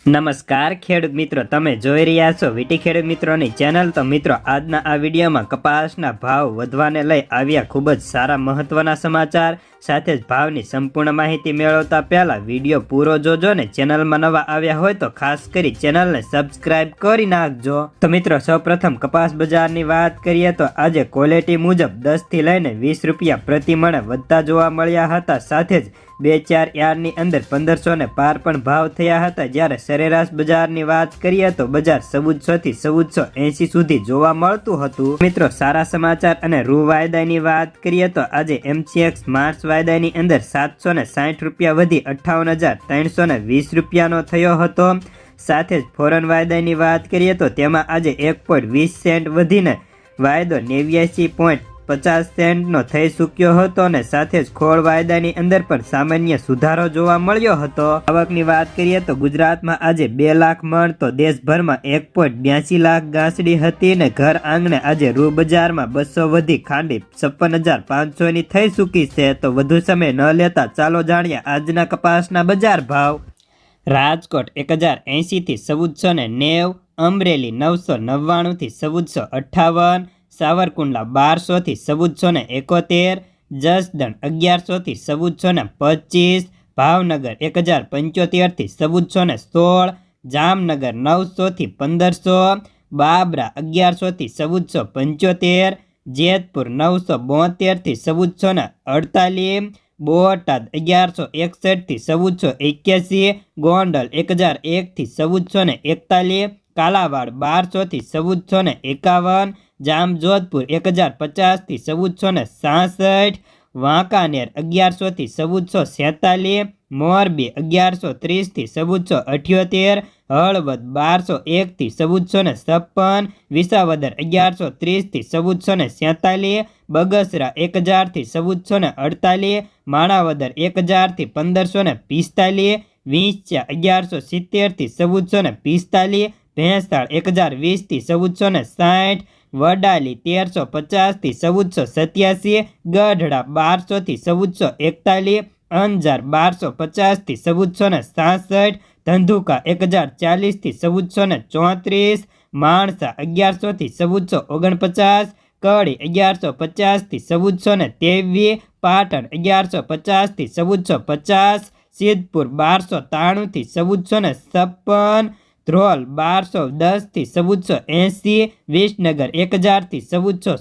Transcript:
નમસ્કાર ખેડૂત મિત્રો, તમે જોઈ રહ્યા છો વીટી ખેડૂત મિત્રોની ચેનલ। તો મિત્રો, આજના આ વિડીયોમાં કપાસના ભાવ વધવાને લઈ આવ્યા ખૂબ જ સારા મહત્વના સમાચાર સાથે જ ભાવની સંપૂર્ણ માહિતી મેળવતા પહેલા વિડીયો પૂરો જોજો ને ચેનલમાં નવા આવ્યા હોય તો ખાસ કરી ચેનલને સબસ્ક્રાઇબ કરી નાખજો। તો મિત્રો, સૌપ્રથમ કપાસ બજારની વાત કરીએ તો આજે ક્વોલિટી મુજબ 10 થી લઈને 20 રૂપિયા પ્રતિ મણે વધતા જોવા મળ્યા હતા। સાથે જ 2-4 યાર્ડની અંદર 1500 ને પાર પણ ભાવ થયા હતા। જ્યારે સરેરાશ બજારની વાત કરીએ તો બજાર 1400 થી 1480 સુધી જોવા મળતું હતું। મિત્રો, સારા સમાચાર અને રૂ વાયદાની વાત કરીએ તો આજે MCX માર્ચ વાયદાની અંદર 760 રૂપિયા વધી 58,320 રૂપિયાનો થયો હતો। સાથે જ ફોરન વાયદાની વાત કરીએ તો તેમાં આજે 1.20 સેન્ટ વધીને વાયદો 89.50 સેન્ટનો થઈ ચૂક્યો હતો અને સાથે જ ખોળ વાયદાની અંદર પણ સામાન્ય સુધારો જોવા મળ્યો હતો। આવકની વાત કરીએ તો ગુજરાતમાં આજે 2 લાખ મણ તો દેશભરમાં 1.82 લાખ ગાંસડી હતી ને ઘર આંગણે આજે રૂ બજારમાં 200 વધી ખાંડી 56,500ની થઈ ચૂકી છે। તો વધુ સમય ન લેતા ચાલો જાણીએ આજના કપાસના બજાર ભાવ। રાજકોટ 1080 થી 1490, અમરેલી 999 થી 1458, સાવરકુંડલા 1200 થી 1471, જસદણ 1100 થી 1425, ભાવનગર 1075 થી 1416, જામનગર 900 થી 1500, બાબરા 1100 થી 1475, જેતપુર 972 થી 1448, બોટાદ 1161 થી 1481, ગોંડલ 1001 થી 1441, કાલાવાડ 1200 થી 1451, જામજોધપુર 1050 થી 1466, વાંકાનેર 1100 થી 1446, મોરબી 1130 થી 1478, હળવદ 1201 થી 1456, વિસાવદર 1130 થી 1447, બગસરા 1000 થી 1448, માણાવદર 1000 થી 1545, વિંછિયા 1170 થી 1445, ભેંસાળ 1020 થી 1460, વડાલી 1350 થી 1487, ગઢડા 1200 થી 1441, અંજાર 1250 થી 1467, ધંધુકા 1040 થી 1434, માણસા 1100 થી 1449, કડી 1150 થી 1423, પાટણ 1150 થી 1450, સિદ્ધપુર 1293 થી 1456, ધ્રોલ 1210 થી 1480, વિસનગર 1000 થી 1400